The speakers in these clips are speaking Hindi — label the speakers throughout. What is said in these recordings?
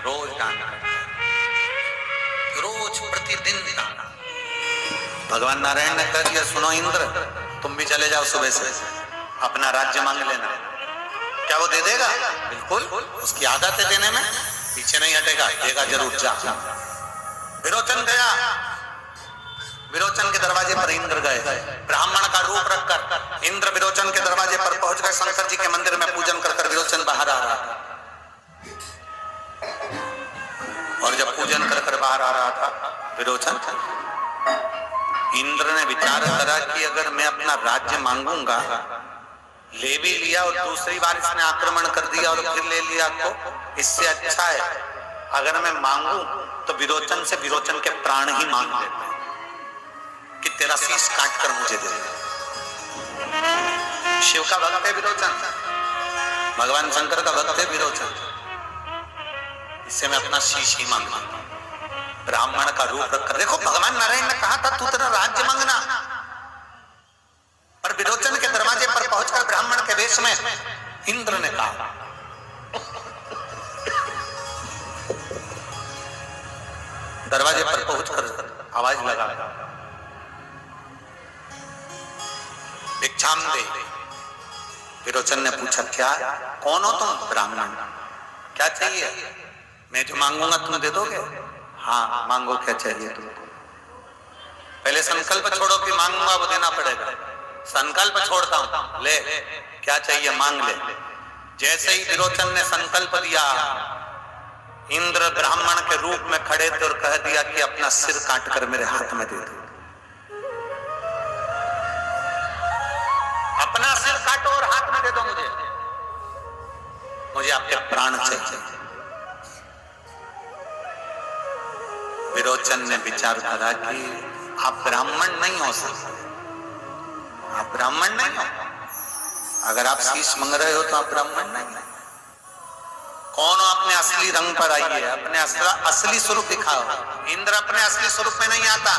Speaker 1: रोज दान करता है, रोज प्रतिदिन दान। भगवान नारायण ने कह दिया, सुनो इंद्र, तुम भी चले जाओ सुबह से, अपना राज्य मांग लेना। क्या वो दे देगा? बिल्कुल, उसकी आदत है देने में, पीछे नहीं हटेगा, देगा जरूर। जा। विरोचन गया, विरोचन के दरवाजे पर इंद्र गए, ब्राह्मण का रूप रखकर इंद्र विरोचन के दरवाजे पर पहुंच गए। शंकर जी के मंदिर में पूजन कर विरोचन बाहर आ रहा था, और जब पूजन कर बाहर आ रहा था विरोचन, इंद्र ने विचार करा कि अगर मैं अपना राज्य मांगूंगा, ले भी लिया और दूसरी बार इसने आक्रमण कर दिया और फिर ले लिया, तो इससे अच्छा है अगर मैं मांगू तो विरोचन से विरोचन के प्राण ही मांग लेते हैं कि तेरा शीश काट कर मुझे दे दे। शिव का भक्त है विरोचन, भगवान शंकर का भक्त है विरोचन, इससे मैं अपना शीश ही मांगना। ब्राह्मण का रूप रखकर, देखो भगवान नारायण ने कहा था तू तेरा राज्य मांगना, और विरोचन के दरवाजे पर पहुंचकर ब्राह्मण के वेश में इंद्र ने कहा। दरवाजे पर पहुंचकर आवाज लगा, भिक्षाम दे। विरोचन ने पूछा, क्या, कौन हो तुम? ब्राह्मण। क्या चाहिए? मैं जो मांगूंगा तुम दे दोगे? हाँ, मांगो, क्या चाहिए तुमको? पहले संकल्प छोड़ो कि मांगूंगा वो देना पड़ेगा। संकल्प छोड़ता हूं, ले, क्या चाहिए मांग ले। जैसे ही विरोचन ने संकल्प दिया, इंद्र ब्राह्मण के रूप में खड़े थे और कह दिया कि अपना सिर काट कर मेरे हाथ में दे दो। अपना सिर काटो और हाथ में दे दो मुझे, मुझे आपके प्राण चाहिए। विरोचन ने विचार करा कि आप ब्राह्मण नहीं हो सकते, आप ब्राह्मण नहीं हो। अगर आप शीश मांग रहे हो तो आप ब्राह्मण नहीं हो। कौन हो? अपने असली रंग पर आइए, अपने असली स्वरूप दिखाओ। इंद्र अपने असली स्वरूप में नहीं आता।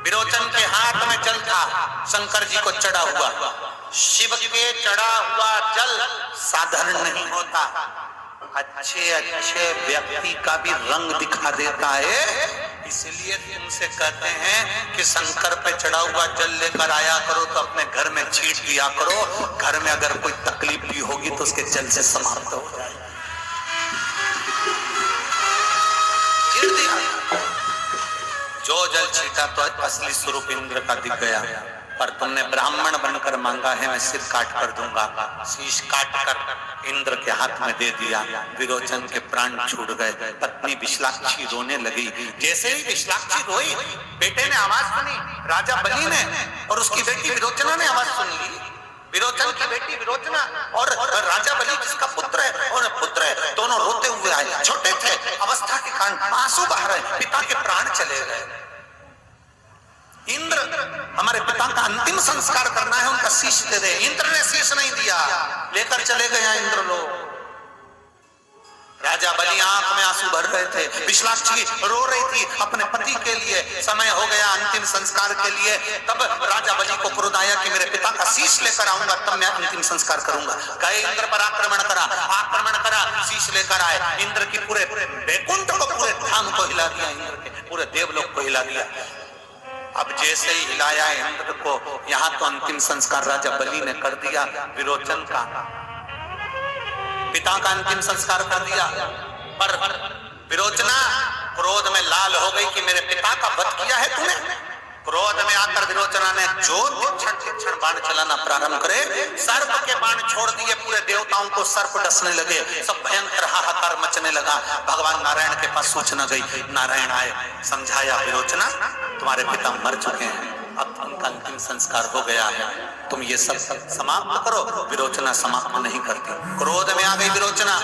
Speaker 1: विरोचन के हाथ में जल था, शंकर जी को चढ़ा हुआ। शिव के चढ़ा हुआ जल साधारण नहीं होता, अच्छे अच्छे व्यक्ति का भी रंग दिखा देता है। इसलिए तुमसे कहते हैं कि शंकर पे चढ़ा हुआ जल लेकर आया करो तो अपने घर में छींट दिया करो, घर में अगर कोई तकलीफ भी होगी तो उसके जल से समाप्त हो जाए। छींट दिया, जो जल छीटा तो असली स्वरूप इंद्र का दिख गया। पर तुमने ब्राह्मण बनकर मांगा है, मैं सिर काट कर दूंगा। शीश काट कर इंद्र के हाथ में दे दिया। विरोचन के प्राण छूट गए। पत्नी विशालाक्षी रोने लगी। जैसे ही विशालाक्षी रोई, बेटे ने आवाज सुनी, राजा बलि ने, और उसकी बेटी विरोचना ने आवाज सुन ली। विरोचन की बेटी विरोचना और राजा बलि जिसका पुत्र है, दोनों रोते हुए आए। छोटे थे, अवस्था के कारण आंसू बह रहे, पिता के प्राण चले गए। इंद्र, हमारे पिता का अंतिम संस्कार करना है, उनका शीश दे दे। इंद्र ने शीश नहीं दिया, लेकर चले गए इंद्र लोग। राजा बलि आंख में आंसू भर रहे थे, विशालाक्षी रो रही थी अपने पति के लिए। समय हो गया अंतिम संस्कार के लिए। तब राजा बलि को क्रोध आया कि मेरे पिता का शीश लेकर आऊंगा, तब मैं अंतिम संस्कार करूंगा। गए इंद्र पर आक्रमण करा, शीश लेकर आए। इंद्र की पूरे वैकुंठ को, पूरे धाम को हिला दिया, इंद्र के पूरे देवलोक को हिला दिया। अब जैसे ही हिलाया इंद्र को, यहां तो अंतिम संस्कार राजा बलि ने कर दिया, विरोचन का पिता का अंतिम संस्कार कर दिया। पर विरोचना क्रोध में लाल हो गई कि मेरे पिता का वध किया है तूने। क्रोध में आकर विरोचना ने जो तीक्ष्ण बाण चलाना प्रारंभ करे, सर्प के बाण छोड़ दिए। पूरे देवताओं को सर्प डसने लगे, सब भयंकर हाहाकार मचने लगा। भगवान नारायण के पास सूचना गई, नारायण आए, समझाया, विरोचना तुम्हारे पिता मर चुके हैं, अब उनका अंतिम संस्कार हो गया है, तुम ये सब समाप्त करो। विरोचना समाप्त नहीं करती, क्रोध में आ गई विरोचना।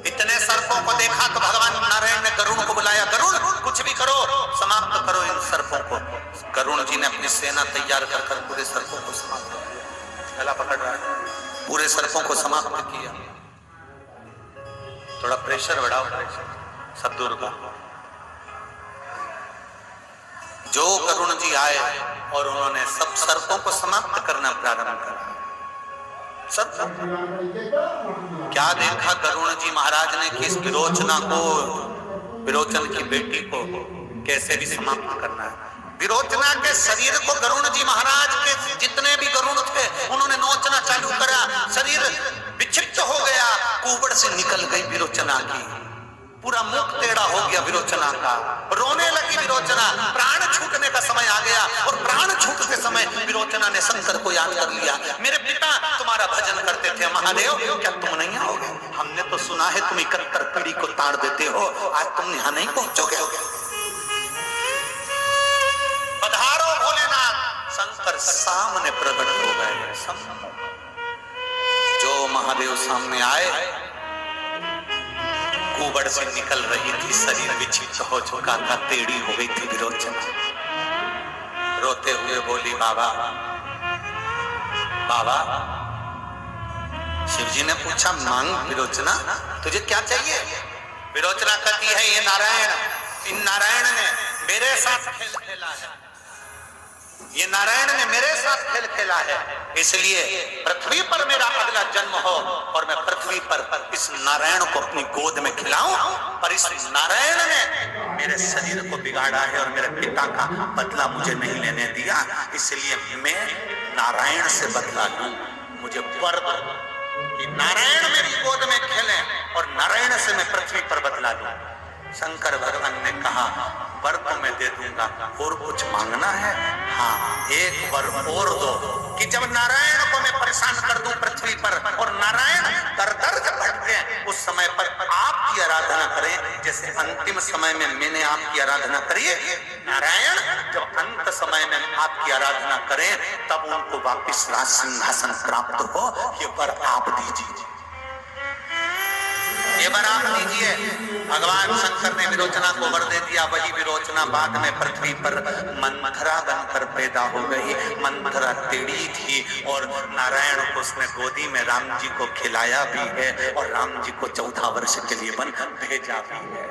Speaker 1: इतने सर्पों को देखा तो भगवान नारायण ने गरुण को बुलाया, गरुण कुछ भी करो, समाप्त करो इन सर्पों को। गरुण जी ने अपनी सेना तैयार कर पूरे सर्पों को समाप्त किया। गला पकड़ रहा है, पूरे सर्पों को समाप्त किया। थोड़ा प्रेशर बढ़ाओ सद्गुरु का। जो गरुण जी आए और उन्होंने सब सर्पों को समाप्त करना प्रारंभ करा। सब क्या देखा गरुण जी महाराज ने कि इस विरोचना को, विरोचन की बेटी को कैसे भी समाप्त करना है। विरोचना के शरीर को गरुण जी महाराज के जितने भी गरुण थे उन्होंने नोचना चालू करा, शरीर विक्षिप्त हो गया, कुबड़ से निकल गई विरोचना की, पूरा मुख टेढ़ा हो गया विरोचना का, रोने लगी विरोचना, प्राण छूटने का समय आ गया और प्राण छूटते समय विरोचना ने शंकर को याद कर लिया। मेरे पिता तुम्हारा भजन करते थे महादेव, क्या तुम नहीं आओगे? हमने तो सुना है तुम 71 पीढ़ी को ताड़ देते हो, आज तुम यहाँ नहीं पहुंचोगे। पधारो भोलेनाथ। शंकर सामने प्रकट हो गए। जो महादेव सामने आए, कुबड़ से निकल रही थी, शरीर विक्षिप्त हो चुका था, टेढ़ी हो गई थी विरोचना। रोते हुए बोली, बाबा बाबा। शिवजी ने पूछा, मांग विरोचना, तुझे क्या चाहिए? विरोचना कहती है, ये नारायण, इन नारायण ने मेरे साथ खेल खेला है, ये नारायण ने मेरे साथ खेल खेला है, इसलिए पृथ्वी पर मेरा अगला जन्म हो और मैं पृथ्वी पर इस नारायण को अपनी गोद में खिलाऊं। पर इस नारायण ने मेरे शरीर को बिगाड़ा है और मेरे पिता का बदला मुझे नहीं लेने दिया, इसलिए मैं नारायण से बदला लूं। मुझे वर दो कि नारायण मेरी गोद में खेले और नारायण से मैं पृथ्वी पर बदला लूं। शंकर भगवान ने कहा, वर तो मैं दे दूंगा, और कुछ मांगना है? हाँ, एक वर और दो कि जब नारायण को मैं परेशान कर दूं पृथ्वी पर और नारायण दर दर जब भटके, उस समय पर आपकी आराधना करें, जैसे अंतिम समय में मैंने आपकी आराधना करी। नारायण जब अंत समय में आपकी आराधना करें तब उनको वापिस राज सिंहासन प्राप्त हो, ये वर आप दीजिए, ये वर आप दीजिए। भगवान शंकर ने विरोचना को वर दे दिया। वही विरोचना बाद में पृथ्वी पर मनमथरा बनकर पैदा हो गई। मनमथरा टेढ़ी थी और नारायण को उसने गोदी में राम जी को खिलाया भी है और राम जी को 14 वर्ष के लिए वन भेजा भी है।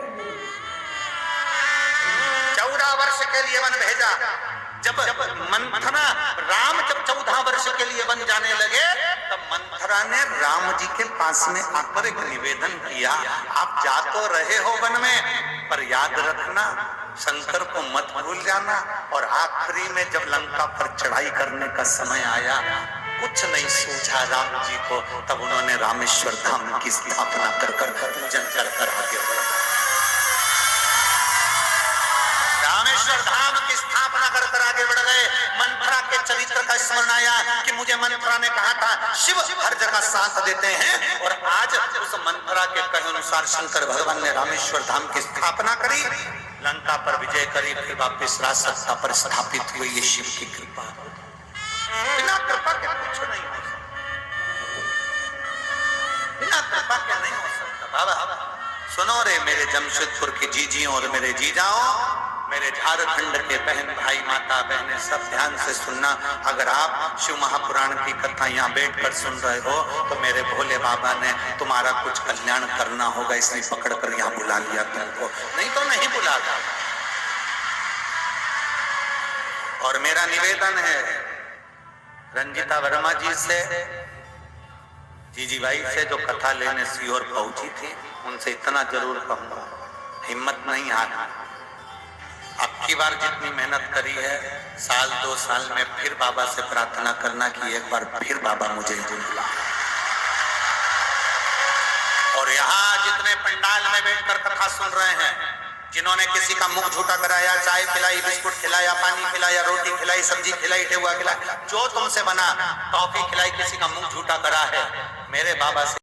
Speaker 1: 14 वर्ष के लिए वन भेजा। जब मंथरा राम जब 14 वर्ष के लिए वन जाने लगे तब मंथरा ने राम जी के पास में आकर एक निवेदन किया, आप जा तो रहे हो वन में, पर याद रखना शंकर को मत भूल जाना। और आखिरी में जब लंका पर चढ़ाई करने का समय आया, कुछ नहीं सूझा राम जी को, तब उन्होंने रामेश्वर धाम की स्थापना कर पूजन कर आगे बढ़ा। रामेश्वर धाम की स्थापना कर आगे बढ़ गए। मंथरा के चरित्र का स्मरण आया कि मुझे मंथरा ने कहा था शिव हर जगह साथ देते हैं, और आज उस मंथरा के कहे अनुसार शंकर भगवान ने रामेश्वर धाम की स्थापना करी, लंका पर विजय करी, फिर वापिस राज सत्ता पर स्थापित हुई। ये शिव की कृपा, बिना कृपा के कुछ नहीं हो सकता, बिना कृपा के नहीं हो सकता। बाबा सुनो रे मेरे जमशेदपुर की जीजियों और मेरे जीजाओं, मेरे झारखंड के बहन भाई माता बहनें, सब ध्यान से सुनना। अगर आप शिव महापुराण की कथा यहाँ बैठकर सुन रहे हो तो मेरे भोले बाबा ने तुम्हारा कुछ कल्याण करना होगा, इसलिए पकड़कर यहाँ बुला लिया तुमको, नहीं तो नहीं बुलाता। और मेरा निवेदन है रंजिता वर्मा जी से, जीजी भाई से, जो कथा लेने सीहोर पहुंची थी, उनसे इतना जरूर कहूंगा, हिम्मत नहीं हारना। अब की बार जितनी मेहनत करी है, साल 2 साल में फिर बाबा से प्रार्थना करना कि एक बार फिर बाबा मुझे बुला। और यहाँ जितने पंडाल में बैठकर कथा सुन रहे हैं, जिन्होंने किसी का मुंह झूठा कराया, चाय पिलाई, बिस्कुट खिलाया, पानी खिलाया, रोटी खिलाई, सब्जी खिलाई, ठेकुआ खिलाया, जो तुमसे बना, टॉफी खिलाई, किसी का मुंह झूठा करा है, मेरे बाबा से